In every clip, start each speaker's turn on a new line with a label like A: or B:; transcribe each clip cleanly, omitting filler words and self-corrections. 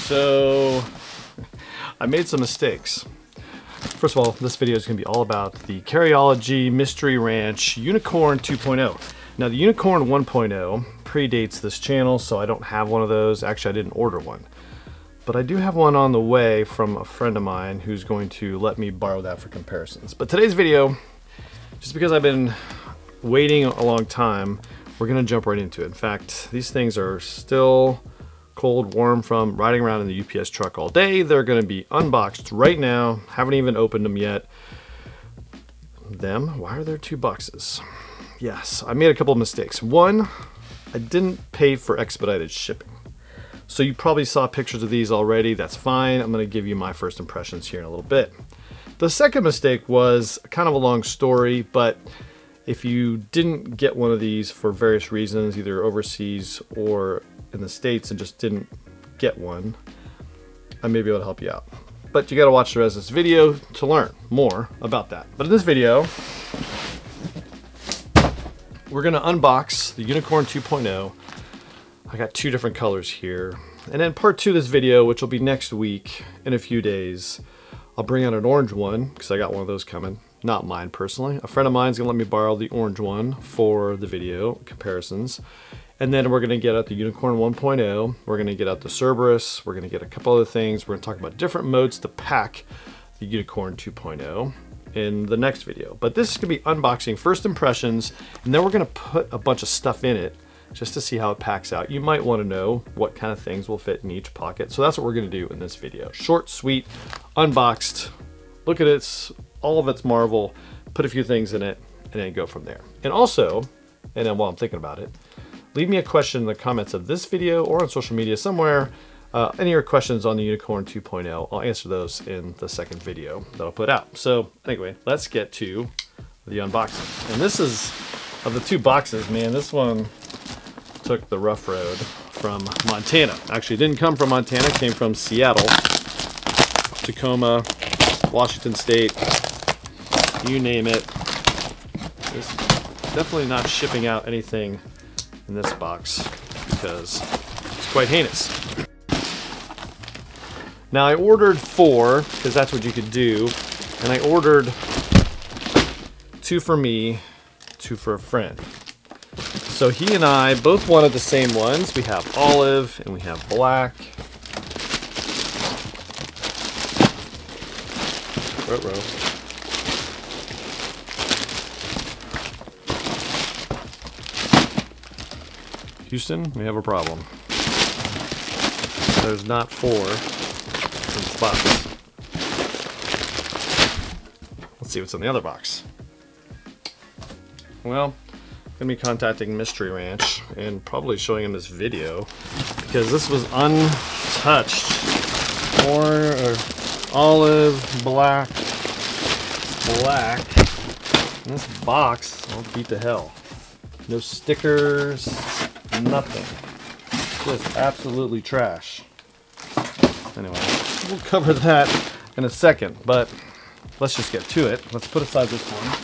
A: So I made some mistakes. First of all, this video is going to be all about the Carryology Mystery Ranch Unicorn 2.0. Now the Unicorn 1.0 predates this channel, so I don't have one of those. Actually, I didn't order one. But I do have one on the way from a friend of mine who's going to let me borrow that for comparisons. But today's video, just because I've been waiting a long time, we're going to jump right into it. In fact, these things are still cold, warm from riding around in the UPS truck all day. They're going to be unboxed right now. Haven't even opened them yet. Why are there two boxes? Yes, I made a couple of mistakes. One, I didn't pay for expedited shipping. So you probably saw pictures of these already. That's fine. I'm going to give you my first impressions here in a little bit. The second mistake was kind of a long story, but if you didn't get one of these for various reasons, either overseas or in the States, and just didn't get one, I may be able to help you out. But you got to watch the rest of this video to learn more about that. But in this video, we're going to unbox the Unicorn 2.0. I got two different colors here. And then part two of this video, which will be next week in a few days, I'll bring out an orange one because I got one of those coming. Not mine personally. A friend of mine's gonna let me borrow the orange one for the video comparisons. And then we're gonna get out the Unicorn 1.0. We're gonna get out the Cerberus. We're gonna get a couple other things. We're gonna talk about different modes to pack the Unicorn 2.0 in the next video. But this is gonna be unboxing, first impressions, and then we're gonna put a bunch of stuff in it just to see how it packs out. You might want to know what kind of things will fit in each pocket. So that's what we're going to do in this video. Short, sweet, unboxed, look at it, all of its Marvel, put a few things in it, and then go from there. And also, and then while I'm thinking about it, leave me a question in the comments of this video or on social media somewhere. Any of your questions on the Unicorn 2.0, I'll answer those in the second video that I'll put out. So anyway, let's get to the unboxing. And this is, of the two boxes, man, this one took the rough road from Montana. Actually, it didn't come from Montana, it came from Seattle, Tacoma, Washington State, you name it. It's definitely not shipping out anything in this box because it's quite heinous. Now I ordered 4 because that's what you could do, and I ordered 2 for me, 2 for a friend. So he and I both wanted the same ones. We have olive and we have black. Houston, we have a problem. There's not 4 in this box. Let's see what's in the other box. Well, I'm gonna be contacting Mystery Ranch and probably showing him this video because this was untouched. Olive, black. And this box, I'll beat the hell. No stickers, nothing. Just absolutely trash. Anyway, we'll cover that in a second, but let's just get to it. Let's put aside this one.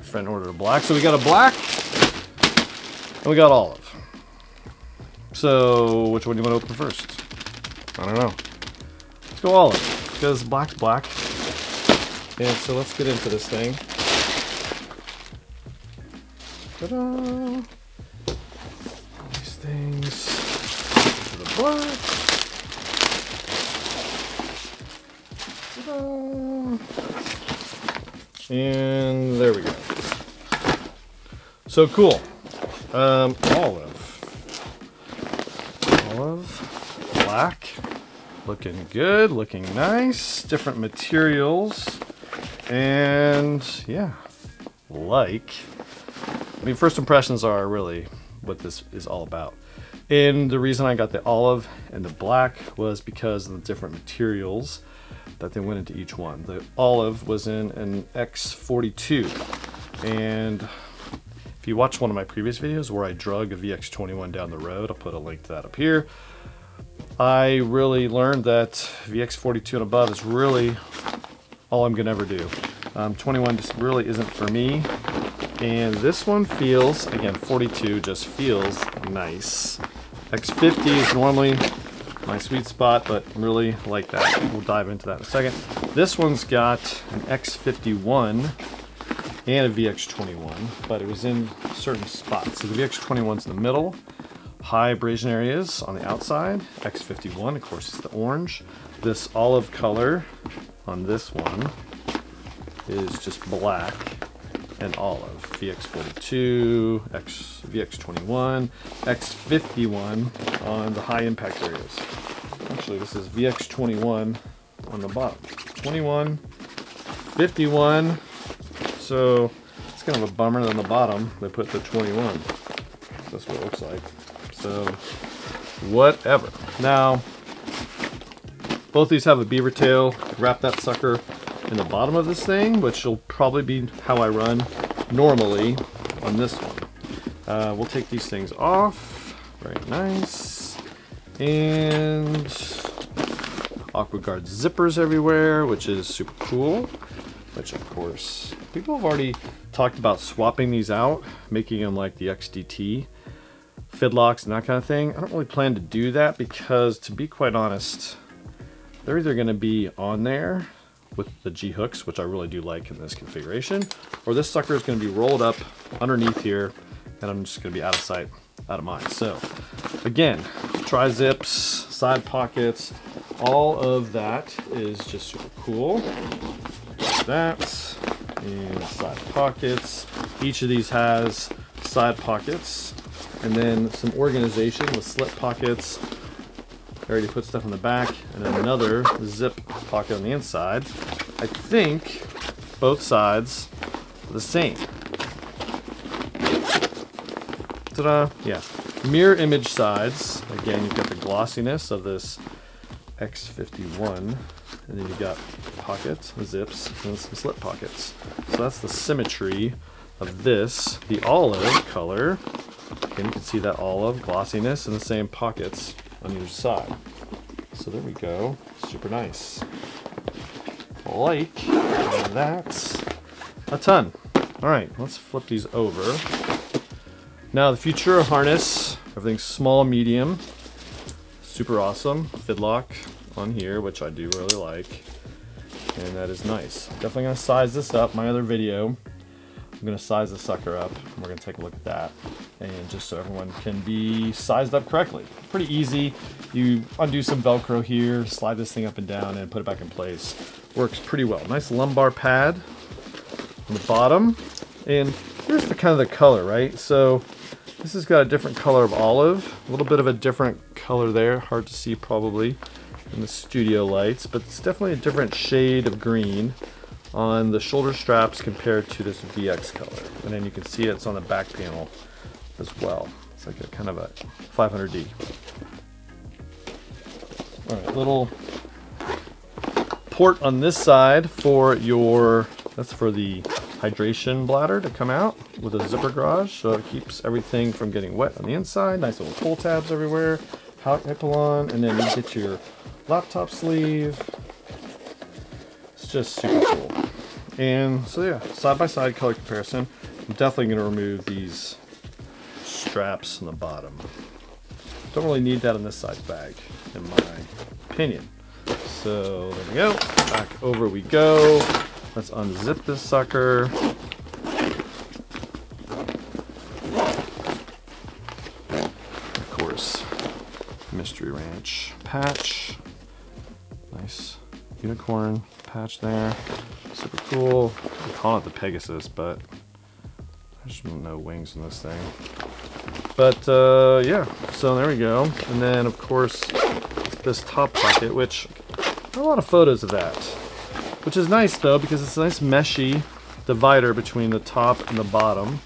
A: Friend ordered a black, so we got a black and we got olive. So which one do you want to open first? I don't know. Let's go olive because black's black. And so let's get into this thing. Ta-da! These things to the black. Ta-da! And there we go. So cool. Olive, black, looking good, looking nice, different materials, and yeah, I mean, first impressions are really what this is all about. And the reason I got the olive and the black was because of the different materials that they went into each one. The olive was in an X42, and if you watch one of my previous videos where I drug a VX21 down the road, I'll put a link to that up here. I really learned that VX42 and above is really all I'm gonna ever do. 21 just really isn't for me. And this one feels, again, 42 just feels nice. X50 is normally my sweet spot, but really like that. We'll dive into that in a second. This one's got an X51 and a VX21, but it was in certain spots. So the VX21's in the middle, high abrasion areas on the outside. X51, of course, is the orange. This olive color on this one is just black and olive. VX42, VX21, X51 on the high impact areas. Actually, this is VX21 on the bottom. 21, 51. So it's kind of a bummer that on the bottom they put the 21. That's what it looks like. So whatever. Now, both these have a beaver tail. Wrap that sucker in the bottom of this thing, which will probably be how I run normally on this one. We'll take these things off. Very nice. And AquaGuard zippers everywhere, which is super cool. Which, of course, people have already talked about swapping these out, making them like the XDT fidlocks and that kind of thing. I don't really plan to do that because, to be quite honest, they're either going to be on there with the G hooks, which I really do like in this configuration, or this sucker is going to be rolled up underneath here, and I'm just going to be out of sight, out of mind. So, again, tri-zips, side pockets, all of that is just super cool. That and side pockets. Each of these has side pockets, and then some organization with slip pockets. I already put stuff in the back, and then another zip pocket on the inside. I think both sides are the same. Ta-da! Yeah, mirror image sides. Again, you've got the glossiness of this X51. And then you've got pockets, zips, and some slip pockets. So that's the symmetry of this. The olive color, again, you can see that olive glossiness and the same pockets on either side. So there we go, super nice. Like that a ton. All right, let's flip these over. Now the Futura harness, everything's small, medium, super awesome. Fidlock on here, which I do really like, and that is nice. Definitely gonna size this up. My other video, I'm gonna size the sucker up. We're gonna take a look at that, and just so everyone can be sized up correctly. Pretty easy. You undo some Velcro here, slide this thing up and down, and put it back in place. Works pretty well. Nice lumbar pad on the bottom, and here's the kind of the color, right? So this has got a different color of olive, a little bit of a different color there. Hard to see probably in the studio lights, but it's definitely a different shade of green on the shoulder straps compared to this VX color. And then you can see it's on the back panel as well. It's like a kind of a 500D. All right, little port on this side for your, that's for the hydration bladder to come out with a zipper garage, so it keeps everything from getting wet on the inside. Nice little pull tabs everywhere, hot nipple, and then you get your laptop sleeve. It's just super cool. And so yeah, side by side color comparison. I'm definitely going to remove these straps on the bottom. Don't really need that in this size bag, in my opinion. So there we go. Back over we go. Let's unzip this sucker. Of course, Mystery Ranch patch. Nice unicorn patch there. Super cool. We call it the Pegasus, but there's no wings in this thing. But yeah, so there we go. And then of course this top pocket, which a lot of photos of that. Which is nice though, because it's a nice meshy divider between the top and the bottom.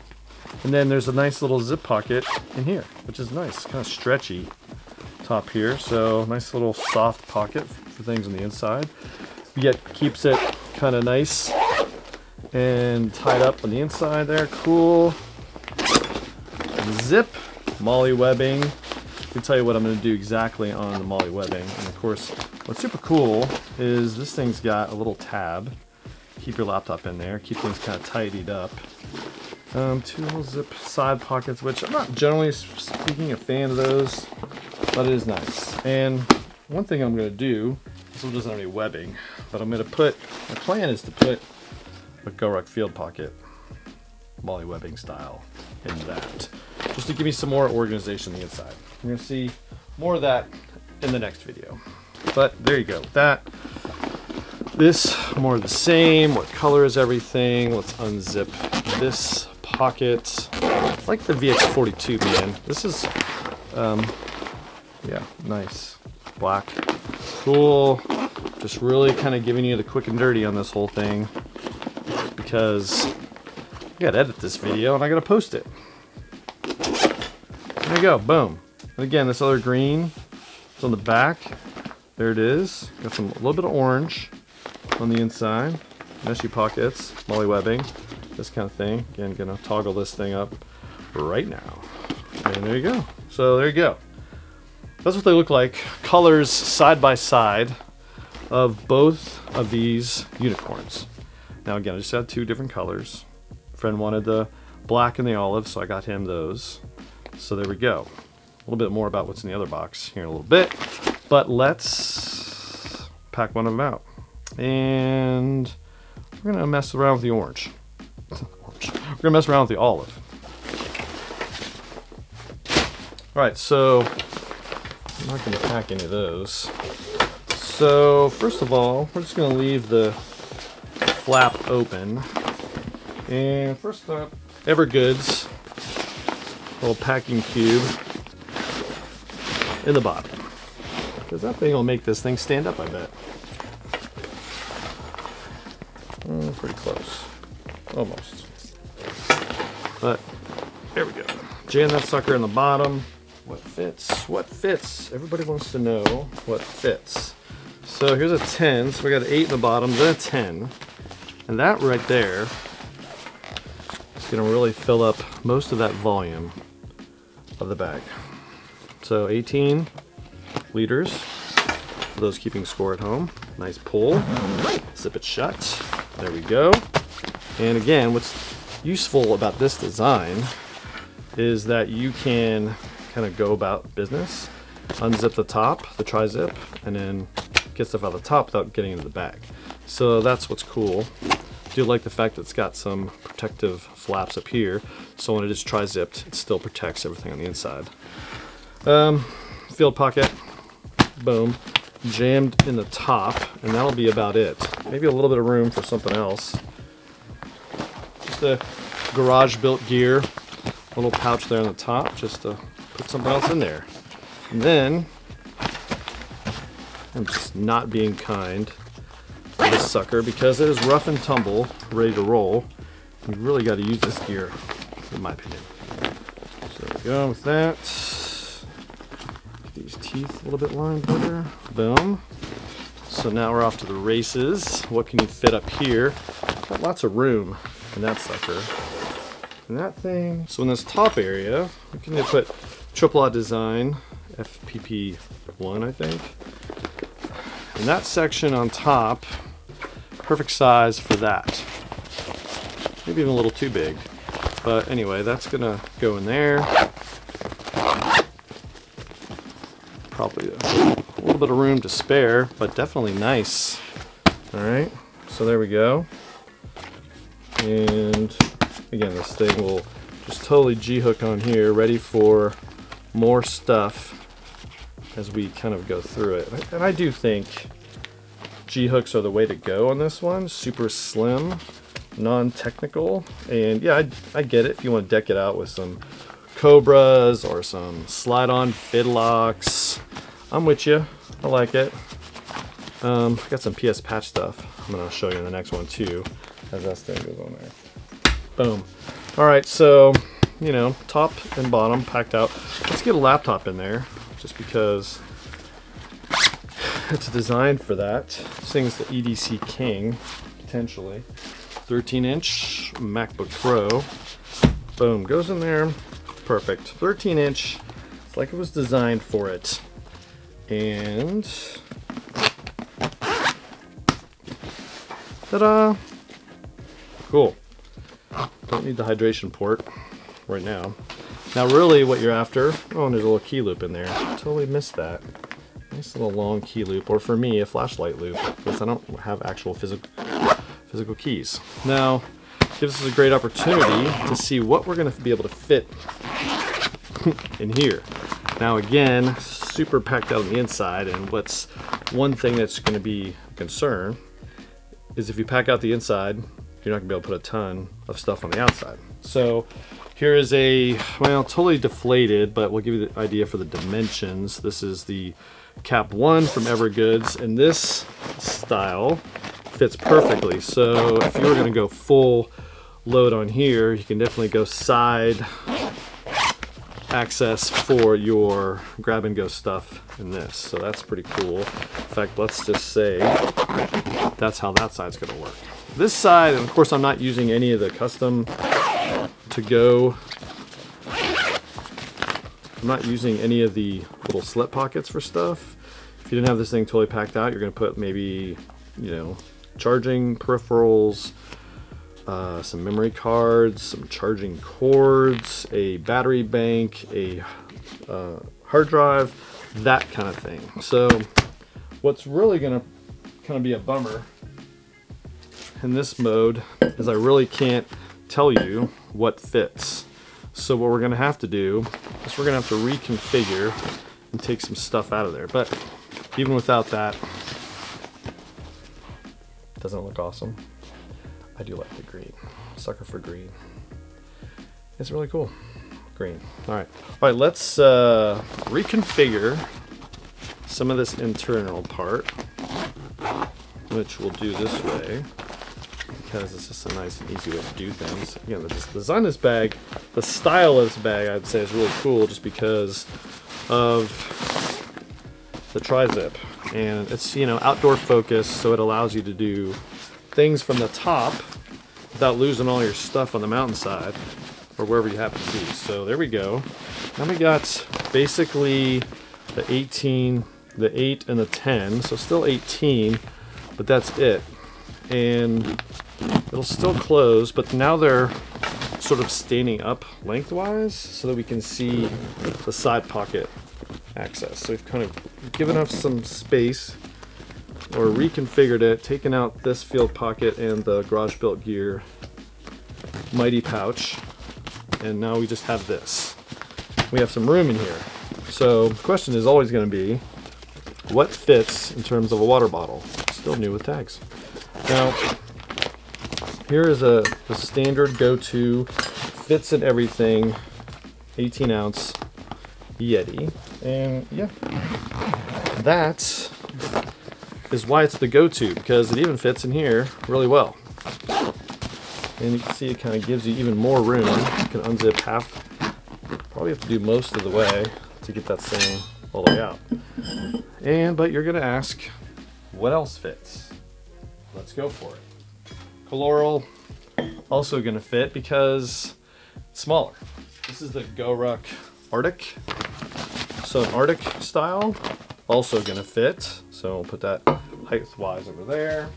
A: And then there's a nice little zip pocket in here, which is nice, kind of stretchy top here. So nice little soft pocket for things on the inside. Yet keeps it kind of nice and tied up on the inside there. Cool. Zip, molly webbing. I can tell you what I'm going to do exactly on the molly webbing. And of course, what's super cool is this thing's got a little tab. Keep your laptop in there. Keep things kind of tidied up. Two little zip side pockets, which I'm not generally speaking a fan of those, but it is nice. And one thing I'm going to do, this one doesn't have any webbing, but I'm going to put, my plan is to put a Go Ruck field pocket, Molly webbing style, in that, just to give me some more organization on the inside. You're going to see more of that in the next video. But there you go. That, this, more of the same. What color is everything? Let's unzip this pocket. I like the VX42, man. This is, yeah, nice. Black. Cool. Just really kind of giving you the quick and dirty on this whole thing, because I gotta edit this video and I gotta post it. There you go, boom. And again, this other green is on the back. There it is. Got a little bit of orange on the inside. Meshy pockets, Molly webbing, this kind of thing. Again, gonna toggle this thing up right now. And there you go. So there you go. That's what they look like. Colors side by side of both of these unicorns. Now again, I just had two different colors. A friend wanted the black and the olive, so I got him those. So there we go. A little bit more about what's in the other box here in a little bit. But let's pack one of them out. And we're gonna mess around with the orange. We're gonna mess around with the olive. All right, so I'm not gonna pack any of those. So first of all, we're just gonna leave the flap open. And first up, Evergood's little packing cube in the bottom. Because that thing will make this thing stand up, I bet. Pretty close. Almost. But there we go. Jam that sucker in the bottom. What fits? What fits? Everybody wants to know what fits. So here's a 10. So we got an 8 in the bottom, then a 10. And that right there is going to really fill up most of that volume of the bag. So 18 liters, for those keeping score at home. Nice pull. Zip it shut. There we go. And again, what's useful about this design is that you can kind of go about business, unzip the top, the tri-zip, and then get stuff out of the top without getting into the bag. So that's what's cool. I do like the fact that it's got some protective flaps up here, so when it is tri-zipped, it still protects everything on the inside. Field pocket, boom, jammed in the top, and that'll be about it. Maybe a little bit of room for something else. Just a garage built gear, a little pouch there on the top, just to put something else in there. And then, I'm just not being kind to this sucker because it is rough and tumble, ready to roll. You really got to use this gear, in my opinion. So there we go with that. These teeth a little bit lined there. Boom. So now we're off to the races. What can you fit up here? Got lots of room in that sucker. And that thing. So in this top area, we can put triple aught design, FPP1, I think. And that section on top, perfect size for that. Maybe even a little too big. But anyway, that's gonna go in there. Probably a little bit of room to spare, but definitely nice. All right, so there we go. And again, this thing will just totally G-hook on here, ready for more stuff as we kind of go through it. And I do think G-hooks are the way to go on this one. Super slim, non-technical, and yeah, I get it if you want to deck it out with some Cobras or some slide-on fidlocks. I'm with you. I like it. I got some PS patch stuff I'm going to show you in the next one too, as that thing goes on there. Boom. Alright, so, you know, top and bottom packed out. Let's get a laptop in there, just because it's designed for that. This thing's the EDC King, potentially. 13-inch MacBook Pro. Boom, goes in there. Perfect. 13-inch. It's like it was designed for it. And ta-da! Cool. Don't need the hydration port right now. Now really what you're after, oh, and there's a little key loop in there. Totally missed that. Nice little long key loop, or for me, a flashlight loop, because I don't have actual physical keys. Now, gives us a great opportunity to see what we're gonna be able to fit in here. Now again, super packed out on the inside, and what's one thing that's gonna be a concern is if you pack out the inside, you're not gonna be able to put a ton of stuff on the outside. So here is a, well, totally deflated, but we'll give you the idea for the dimensions. This is the Cap 1 from Evergoods, and this style fits perfectly. So if you were gonna go full load on here, you can definitely go side access for your grab and go stuff in this. So that's pretty cool. In fact, let's just say that's how that side's gonna work. This side, and of course I'm not using any of the custom to go. I'm not using any of the little slip pockets for stuff. If you didn't have this thing totally packed out, you're gonna put maybe, you know, charging peripherals, some memory cards, some charging cords, a battery bank, a hard drive, that kind of thing. So what's really gonna kind of be a bummer in this mode is I really can't tell you what fits. So what we're gonna have to do is we're gonna have to reconfigure and take some stuff out of there. But even without that, doesn't it look awesome? I do like the green. Sucker for green. It's really cool. Green. All right, let's reconfigure some of this internal part, which we'll do this way, because it's just a nice and easy way to do things. Again, the design of this bag, the style of this bag, I'd say is really cool just because of the tri-zip. And it's, you know, outdoor focused, so it allows you to do things from the top without losing all your stuff on the mountainside or wherever you happen to be. So there we go. Now we got basically the 18, the 8, and the 10. So still 18, but that's it. And it'll still close, but now they're sort of standing up lengthwise so that we can see the side pocket access. So we've kind of given up some space, or reconfigured it, taken out this field pocket and the Garage Built Gear Mighty pouch, and now we just have this. We have some room in here. So the question is always going to be, what fits in terms of a water bottle? Still new with tags. Now, here is the standard go-to, fits in everything, 18 ounce Yeti. And yeah, that is why it's the go-to, because it even fits in here really well. And you can see it kind of gives you even more room. You can unzip half, probably have to do most of the way to get that thing all the way out. But you're gonna ask, what else fits? Let's go for it. Coloral, also gonna fit because it's smaller. This is the GoRuck Arctic. So an Arctic style, also gonna fit. So we'll put that height-wise over there.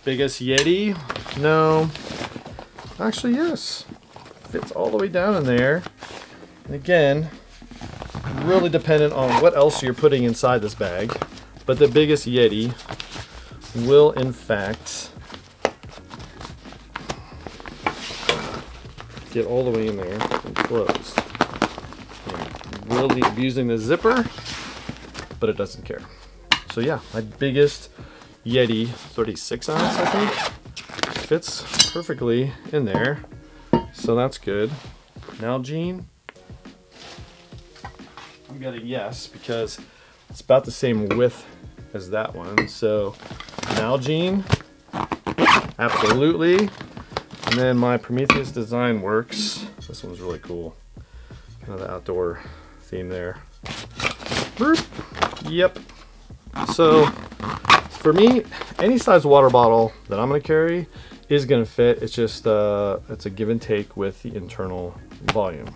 A: Biggest Yeti? No. Actually, yes. Fits all the way down in there. And again, really dependent on what else you're putting inside this bag. But the biggest Yeti will, in fact, get all the way in there and close. Really abusing the zipper, but it doesn't care. So yeah, my biggest Yeti 36 ounce, I think, fits perfectly in there. So that's good. Nalgene, I'm gonna yes, because it's about the same width as that one. So Nalgene, absolutely. And then my Prometheus Design Works. This one's really cool. Kind of the outdoor theme there. Boop. Yep. So for me, any size water bottle that I'm gonna carry is gonna fit. It's just it's a give and take with the internal volume.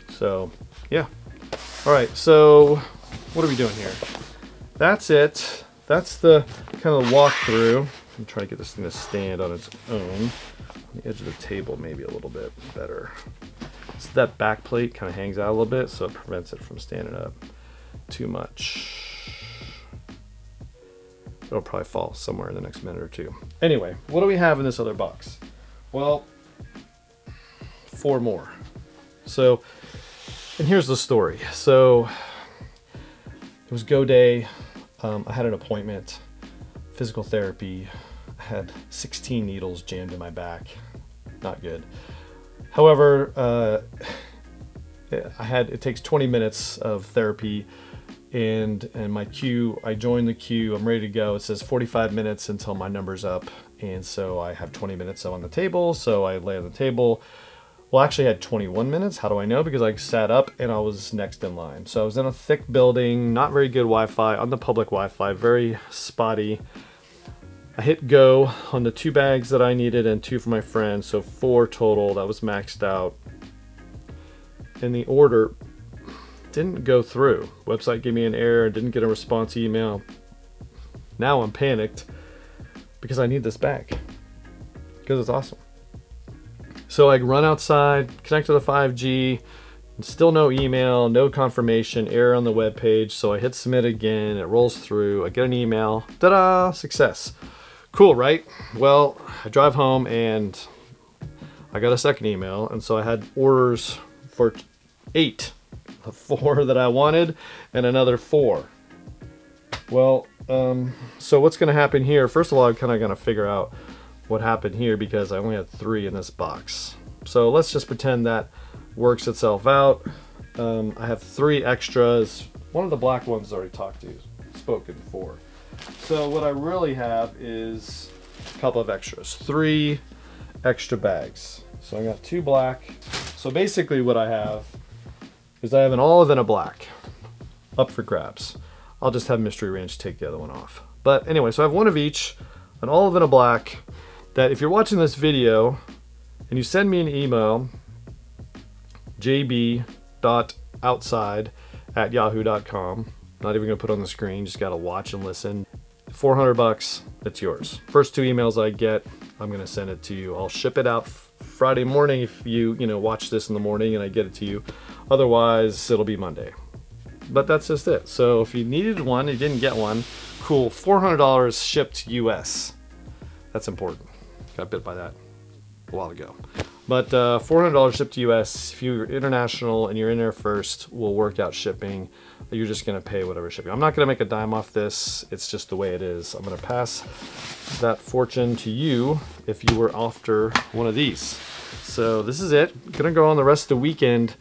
A: So yeah. All right, so what are we doing here? That's it. That's the kind of walkthrough. I'm trying to get this thing to stand on its own. the edge of the table maybe a little bit better. So that back plate kind of hangs out a little bit, so it prevents it from standing up too much. It'll probably fall somewhere in the next minute or two. Anyway, what do we have in this other box? Well, 4 more. So, and here's the story. So, it was go day. I had an appointment, physical therapy. I had 16 needles jammed in my back. Not good. However, it takes 20 minutes of therapy, and my queue, I joined the queue, I'm ready to go. It says 45 minutes until my number's up, and so I have 20 minutes on the table, so I lay on the table. Well, actually I had 21 minutes. How do I know? Because I sat up and I was next in line. So I was in a thick building, not very good Wi-Fi, on the public Wi-Fi, very spotty. I hit go on the 2 bags that I needed and 2 for my friend, so 4 total. That was maxed out. And the order didn't go through. Website gave me an error, didn't get a response email. Now I'm panicked because I need this bag because it's awesome. So I run outside, connect to the 5G, and still no email, no confirmation, error on the web page. So I hit submit again, it rolls through, I get an email, ta-da, success. Cool, right? Well, I drive home and I got a second email, and so I had orders for 8. 4 that I wanted and another 4. Well, so what's going to happen here? First of all, I'm kind of going to figure out what happened here because I only had 3 in this box. So let's just pretend that works itself out. I have 3 extras. One of the black ones I already spoken for. So what I really have is a couple of extras. 3 extra bags. So I got 2 black. So basically what I have is I have an olive and a black up for grabs. I'll just have Mystery Ranch take the other one off. But anyway, so I have 1 of each, an olive and a black, that if you're watching this video and you send me an email, jb.outside@yahoo.com, not even gonna put on the screen, just gotta watch and listen. $400, it's yours. First 2 emails I get, I'm gonna send it to you. I'll ship it out Friday morning if you watch this in the morning and I get it to you. Otherwise, it'll be Monday. But that's just it. So if you needed one, you didn't get one, cool. $400 shipped US. That's important. Got bit by that a while ago. But $400 shipped to US. If you're international and you're in there first, we'll work out shipping. You're just gonna pay whatever shipping. I'm not gonna make a dime off this. It's just the way it is. I'm gonna pass that fortune to you if you were after one of these. So this is it. Gonna go on the rest of the weekend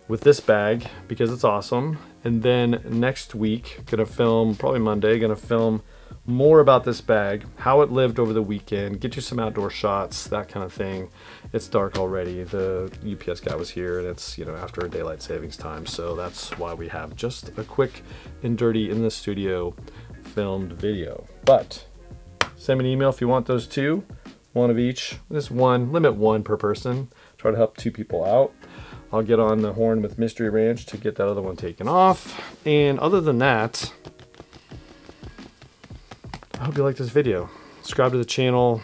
A: with this bag because it's awesome. And then next week, gonna film, probably Monday, gonna film more about this bag, how it lived over the weekend, get you some outdoor shots, that kind of thing. It's dark already. The UPS guy was here and it's, after a daylight savings time. So that's why we have just a quick and dirty in the studio filmed video. But send me an email if you want those 2, 1 of each. This one, limit 1 per person. Try to help 2 people out. I'll get on the horn with Mystery Ranch to get that other one taken off. And other than that, I hope you like this video. Subscribe to the channel.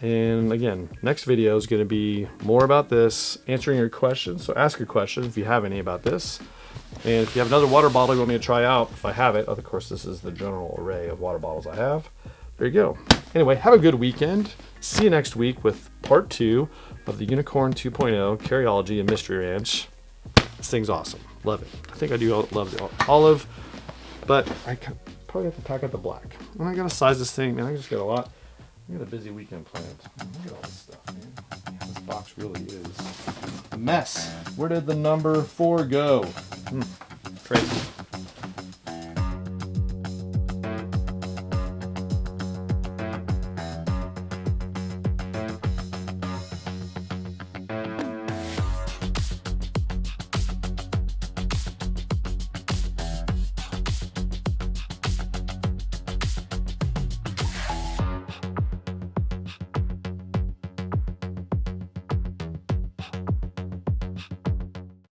A: And again, next video is going to be more about this, answering your questions. So ask your questions if you have any about this. And if you have another water bottle you want me to try out, if I have it, of course this is the general array of water bottles I have. There you go. Anyway, have a good weekend. See you next week with part 2 of the Unicorn 2.0 Carryology and Mystery Ranch. This thing's awesome. Love it. I think I do love the olive, but I probably have to pack out the black. And I gotta size this thing, man. I just got a lot. I got a busy weekend planned. Look at all this stuff, man. This box really is a mess. Where did the number 4 go? Crazy.